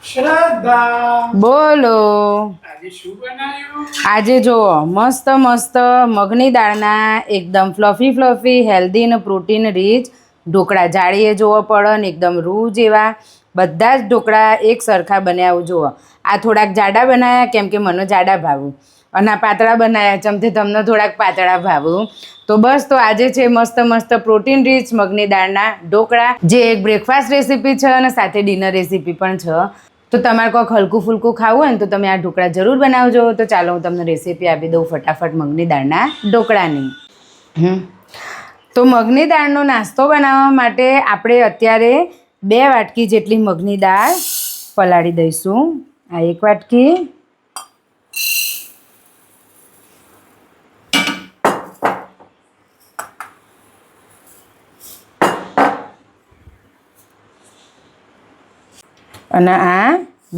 શ્રદ્ધા બોલો. આજે શું બનાવ્યું? આજે જુઓ મસ્ત મસ્ત મગની દાળના એકદમ ફ્લફી હેલ્ધી અને પ્રોટીન રીચ ઢોકળા. જાળીએ જોવો પડે ને એકદમ રૂ જેવા બધા જ ઢોકળા એક સરખા બન્યા આવું જુઓ. આ થોડાક જાડા બનાવ્યા કેમ કે મને જાડા ભાવું, અને આ પાતળા બનાવ્યા ચમથી તમને થોડાક પાતળા ભાવું. તો બસ તો આજે છે મસ્ત મસ્ત પ્રોટીન રીચ મગની દાળના ઢોકળા, જે એક બ્રેકફાસ્ટ રેસીપી છે અને સાથે ડિનર રેસીપી પણ છે. તો તમારે કોઈક હલકું ફૂલકું ખાવું હોય ને તો તમે આ ઢોકળા જરૂર બનાવજો. તો ચાલો હું તમને રેસીપી આપી દઉં ફટાફટ મગની દાળના ઢોકળાની. તો મગની દાળનો નાસ્તો બનાવવા માટે આપણે અત્યારે 2 વાટકી જેટલી મગની દાળ પલાળી દઈશું. આ 1 વાટકી, અને આ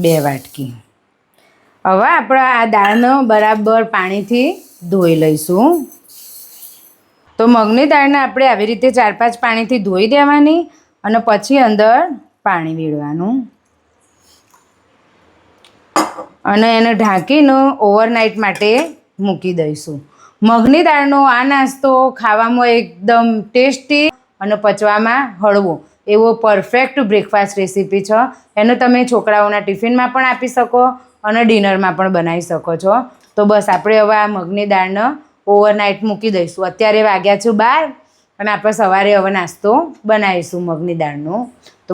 2 વાટકી. હવે આપણે આ દાળનો બરાબર પાણીથી ધોઈ લઈશું. તો મગની દાળને આપણે આવી રીતે 4-5 પાણીથી ધોઈ દેવાની અને પછી અંદર પાણી વેડવાનું અને એને ઢાંકીને ઓવરનાઇટ માટે મૂકી દઈશું. મગની દાળનો આ નાસ્તો ખાવામાં એકદમ ટેસ્ટી અને પચવામાં હળવો એવો પરફેક્ટ બ્રેકફાસ્ટ રેસીપી છે. એને તમે છોકરાઓના ટિફિનમાં પણ આપી શકો અને ડિનરમાં પણ બનાવી શકો છો. તો બસ આપણે હવે આ મગની દાળને ઓવરનાઇટ મૂકી દઈશું. અત્યારે વાગ્યા છે 12 અને આપણે સવારે હવે નાસ્તો બનાવીશું મગની દાળનો. તો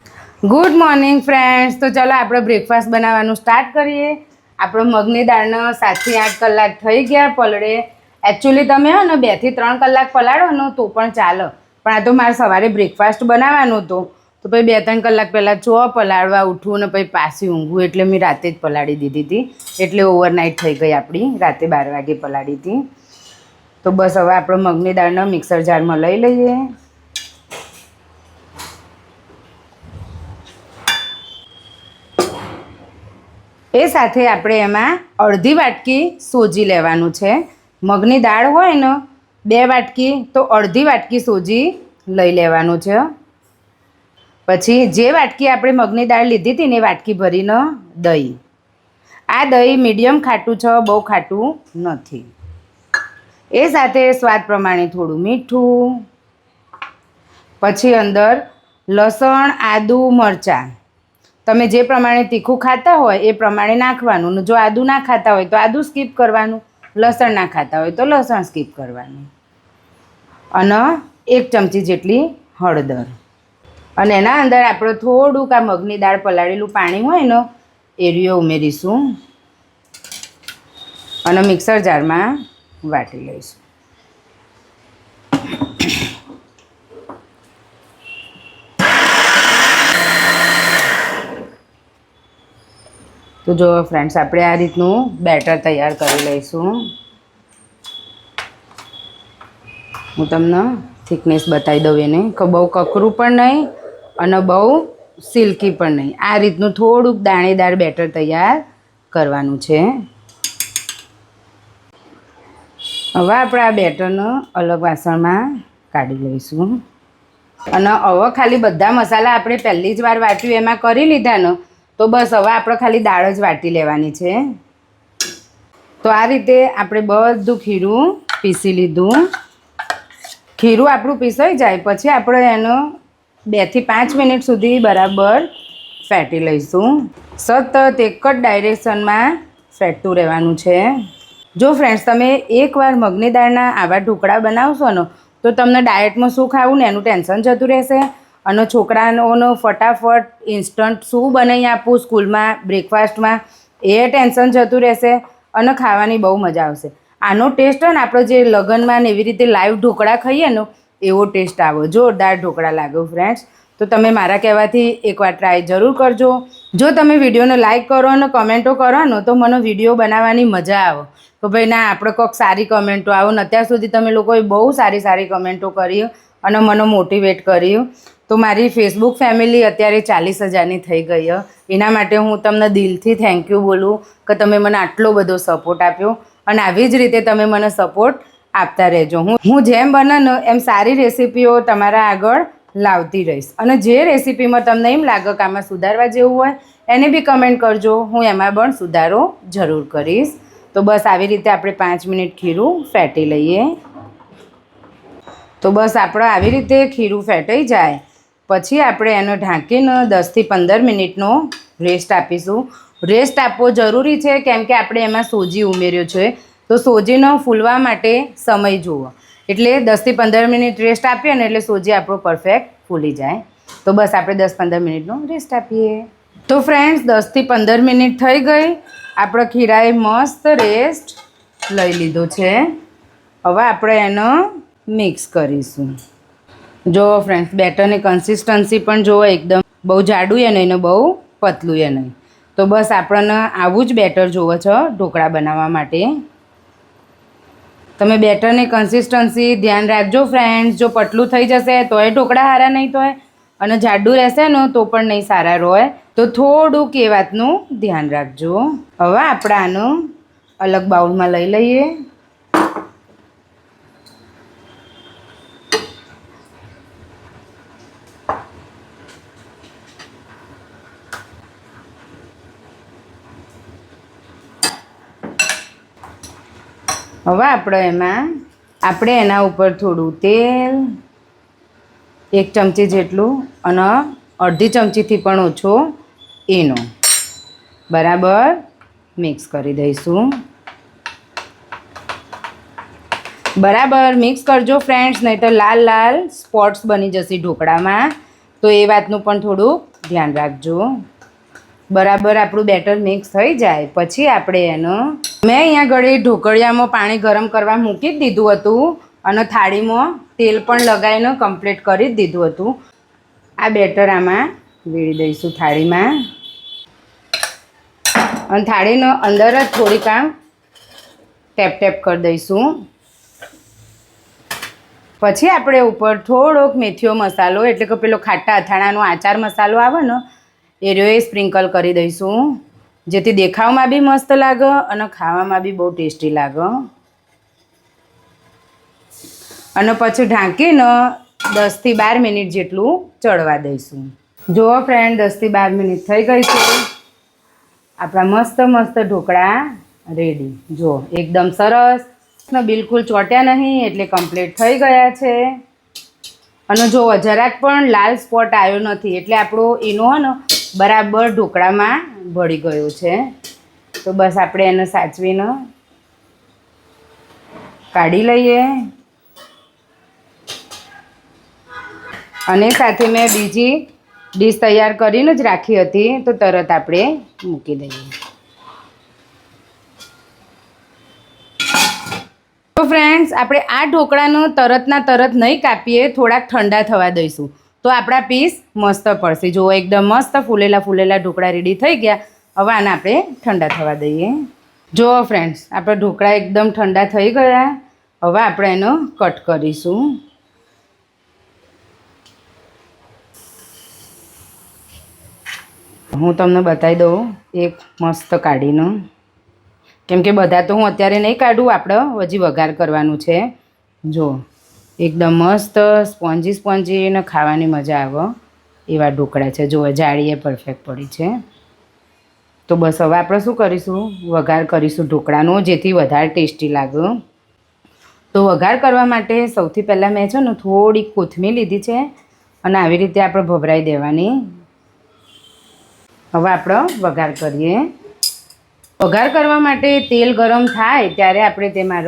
ગુડ મોર્નિંગ ફ્રેન્ડ્સ. તો ચાલો આપણે બ્રેકફાસ્ટ બનાવવાનું સ્ટાર્ટ કરીએ. આપણે મગની દાળને 7 થી 8 કલાક થઈ ગયા પલળે. એકચ્યુઅલી તમે હો ને 2 થી 3 કલાક પલાળો ને તો પણ ચાલે, પણ આ તો મારે સવારે બ્રેકફાસ્ટ બનાવવાનું હતું તો પછી 2-3 કલાક પહેલાં પલાળવા ઉઠવું ને પછી પાછી ઊંઘવું, એટલે મેં રાતે જ પલાળી દીધી હતી. એટલે ઓવરનાઇટ થઈ ગઈ આપણી, રાતે 12 વાગે પલાળી હતી. તો બસ હવે આપણે મગની દાળને મિક્સર જારમાં લઈ લઈએ. એ સાથે આપણે એમાં અડધી વાટકી સોજી લેવાનું છે. મગની દાળ હોય ને 2 વાટકી તો અડધી વાટકી સોજી લઈ લેવાનું છે. પછી જે વાટકી આપણે મગની દાળ લીધી હતી ને એ વાટકી ભરીને દહીં. આ દહીં મીડિયમ ખાટું છે, બહુ ખાટું નથી. એ સાથે સ્વાદ પ્રમાણે થોડું મીઠું, પછી અંદર લસણ, આદુ, મરચાં તમે જે પ્રમાણે તીખું ખાતા હોય એ પ્રમાણે નાખવાનું. જો આદુ ના ખાતા હોય તો આદુ સ્કીપ કરવાનું, લસણ ના ખાતા હોય તો લસણ સ્કીપ કરવાનું. અને 1 ચમચી જેટલી હળદર. અને એના અંદર આપણે થોડુંક આ મગની દાળ પલાળેલું પાણી હોય ને એ રીયો ઉમેરીશું અને મિક્સર જારમાં વાટી લઈશું. તો જો ફ્રેન્ડ્સ આપણે આ રીતનું બેટર તૈયાર કરી લઈશું. હું તમને થિકનેસ બતાવી દઉં એને, કે બહુ કકરું પણ નહીં અને બહુ સિલ્કી પણ નહીં. આ રીતનું થોડુંક દાણેદાર બેટર તૈયાર કરવાનું છે. હવે આપણે આ બેટરને અલગ વાસણમાં કાઢી લઈશું. અને હવે ખાલી બધા મસાલા આપણે પહેલી જ વાર વાટ્યું એમાં કરી લીધા ને તો બસ હવે આપણે ખાલી દાળ જ વાટી લેવાની છે. તો આ રીતે આપણે બધું ખીરું પીસી લીધું. ખીરું આપણું પીસાઈ જાય પછી આપણે એનો 2 થી 5 મિનિટ સુધી બરાબર ફેટી લઈશું. સતત એક જ ડાયરેક્શનમાં ફેટતું રહેવાનું છે. જો ફ્રેન્ડ્સ તમે એકવાર મગની દાળના આવા ઢોકળા બનાવશો ને તો તમને ડાયટમાં શું ખાવું ને એનું ટેન્શન જતું રહેશે. અને છોકરાઓનો ફટાફટ ઇન્સ્ટન્ટ શું બનાવી આપું સ્કૂલમાં બ્રેકફાસ્ટમાં એ ટેન્શન જતું રહેશે અને ખાવાની બહુ મજા આવશે. આનો ટેસ્ટ હોય ને આપણે જે લગ્નમાં ને એવી રીતે લાઈવ ઢોકળા ખાઈએ ને એવો ટેસ્ટ આવો, જોરદાર ઢોકળા લાગે ફ્રેન્ડ્સ. તો તમે મારા કહેવાથી એકવાર ટ્રાય જરૂર કરજો. જો તમે વિડીયોને લાઇક કરો અને કમેન્ટો કરો ને તો મને વિડીયો બનાવવાની મજા આવે કે ભાઈ ના આપણે કોઈક સારી કમેન્ટો આવો ને. અત્યાર સુધી તમે લોકોએ બહુ સારી કમેન્ટો કરી અને મને મોટિવેટ કર્યું. તો મારી ફેસબુક ફેમિલી અત્યારે 40,000ની થઈ ગઈ. એના માટે હું તમને દિલથી થેન્ક યુ બોલું કે તમે મને આટલો બધો સપોર્ટ આપ્યો અને આવી જ રીતે તમે મને સપોર્ટ આપતા રહેજો. હું જેમ બને ને એમ સારી રેસીપીઓ તમારા આગળ લાવતી રહીશ. અને જે રેસીપીમાં તમને એમ લાગે કે આમાં સુધારવા જેવું હોય એને બી કમેન્ટ કરજો, હું એમાં પણ સુધારો જરૂર કરીશ. તો બસ આવી રીતે આપણે 5 મિનિટ ખીરું ફેટી લઈએ. તો બસ આપણે આવી રીતે ખીરું ફેટાઈ જાય પછી આપણે એને ઢાંકીને 10થી 15 મિનિટનો રેસ્ટ આપીશું. રેસ્ટ આપવો જરૂરી છે કેમ કે આપણે એમાં સોજી ઉમેર્યો છે, તો સોજીનો ફૂલવા માટે સમય જુઓ. એટલે 10થી 15 મિનિટ રેસ્ટ આપીએ ને એટલે સોજી આપણો પરફેક્ટ ફૂલી જાય. તો બસ આપણે 10-15 મિનિટનો રેસ્ટ આપીએ. તો ફ્રેન્ડ્સ 10થી 15 મિનિટ થઈ ગઈ. આપણો ખીરાએ મસ્ત રેસ્ટ લઈ લીધો છે. હવે આપણે એનો મિક્સ કરીશું. જો ફ્રેન્ડ્સ બેટરની કન્સિસ્ટન્સી પણ જુઓ, એકદમ બહુ જાડું એ નહીં ને બહુ પતલું એ નહીં. તો બસ આપણને આવું જ બેટર જોવો છો ઢોકળા બનાવવા માટે. તમે બેટરની કન્સિસ્ટન્સી ધ્યાન રાખજો ફ્રેન્ડ્સ. જો પતલું થઈ જશે તોય ઢોકળા સારા નહીં થાય અને જાડું રહેશે ને તો પણ નહીં સારા રહે. તો થોડુંક એ વાતનું ધ્યાન રાખજો. હવે આપણે આનું અલગ બાઉલમાં લઈ લઈએ. હવે આપણે એના ઉપર થોડું તેલ, 1 ચમચી જેટલું અને અડધી ચમચીથી પણ ઓછો એનો બરાબર મિક્સ કરી દઈશું. બરાબર મિક્સ કરજો ફ્રેન્ડ્સ, નહીં તો લાલ લાલ સ્પોટ્સ બની જશે ઢોકળામાં. તો એ વાતનું પણ થોડુંક ધ્યાન રાખજો. બરાબર આપણું બેટર મિક્સ થઈ જાય પછી આપણે એનો મેં અહીંયા ઘડી ઢોકળિયામાં પાણી ગરમ કરવા મૂકી જ દીધું હતું અને થાળીમાં તેલ પણ લગાવીને કમ્પ્લીટ કરી જ દીધું હતું. આ બેટર આમાં વેળી દઈશું થાળીમાં અને થાળીનો અંદર જ થોડીક આમ ટેપ કરી દઈશું. પછી આપણે ઉપર થોડોક મેથીઓ મસાલો એટલે કે પેલો ખાટા અથાણાનો આચાર મસાલો આવે ને એ રહ્યો સ્પ્રિંકલ કરી દઈશું, જેથી દેખાવમાં બી મસ્ત લાગે અને ખાવામાં બી બહુ ટેસ્ટી લાગે. અને પછી ઢાંકીને 10થી 12 મિનિટ જેટલું ચડવા દઈશું. જુઓ ફ્રેન્ડ 10થી 12 મિનિટ થઈ ગઈ છે. આપણા મસ્ત મસ્ત ઢોકળા રેડી. જો એકદમ સરસ ને બિલકુલ ચોટ્યા નહીં એટલે કમ્પ્લીટ થઈ ગયા છે. અને જો જરાક પણ લાલ સ્પોટ આવ્યો નથી એટલે આપણો એનો ને બરાબર ઢોકળામાં ભળી ગયો છે. તો બસ આપણે એને સાચવીને કાઢી લઈએ. અને સાથે મેં બીજી ડીશ તૈયાર કરીને જ રાખી હતી તો તરત આપણે મૂકી દઈએ. તો ફ્રેન્ડ્સ આપણે આ ઢોકળાનું તરતના તરત નહીં કાપીએ, થોડાક ઠંડા થવા દઈશું તો આપણા પીસ મસ્ત પડશે. જુઓ એકદમ મસ્ત ફૂલેલા ઢોકળા રેડી થઈ ગયા. હવે આને આપણે ઠંડા થવા દઈએ. જુઓ ફ્રેન્ડ્સ આપણા ઢોકળા એકદમ ઠંડા થઈ ગયા. હવે આપણે એનો કટ કરીશું. હું તમને બતાવી દઉં એક મસ્ત કાઢીને, કેમ કે બધા તો હું અત્યારે નહીં કાઢું, આપણે હજી વઘાર કરવાનું છે. જો એકદમ મસ્ત સ્પોન્જી ને ખાવાની મજા આવે એવા ઢોકળા છે. જો જાળીએ પરફેક્ટ પડી છે. તો બસ હવે આપણે શું કરીશું, વઘાર કરીશું ઢોકળાનો, જેથી વધારે ટેસ્ટી લાગે. તો વઘાર કરવા માટે સૌથી પહેલાં મેં છે ને થોડી કોથમીર લીધી છે અને આવી રીતે આપણે ભભરાઈ દેવાની. હવે આપણે વઘાર કરીએ. વઘાર કરવા માટે તેલ ગરમ થાય ત્યારે આપણે તેમાં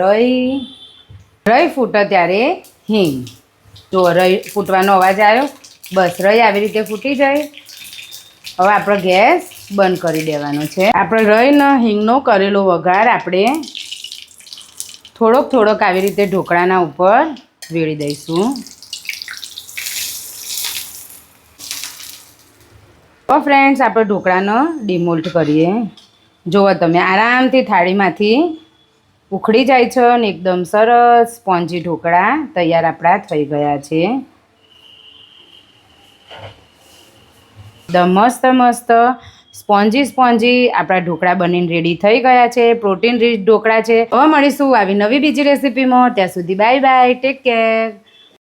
રઈ ફૂટે ત્યારે હિંગ. જો રઈ ફૂટવાનો અવાજ આવ્યો, બસ રઈ આવી રીતે ફૂટી જાય. હવે આપણે ગેસ બંધ કરી દેવાનો છે. આપણે રઈને હિંગનો કરેલો વઘાર આપણે થોડોક આવી રીતે ઢોકળાના ઉપર વેળી દઈશું. તો ફ્રેન્ડ્સ આપણે ઢોકળાનો ડિમોલ્ટ કરીએ. જુઓ તમે આરામથી થાળીમાંથી ઉખડી જાય છે અને એકદમ સરસ સ્પોન્જી ઢોકળા તૈયાર આપણા થઈ ગયા છે. એકદમ મસ્ત સ્પોન્જી આપણા ઢોકળા બનીને રેડી થઈ ગયા છે. પ્રોટીન રીચ ઢોકળા છે. હવે મળીશું આવી નવી બીજી રેસીપીમાં. ત્યાં સુધી બાય ટેક કેર.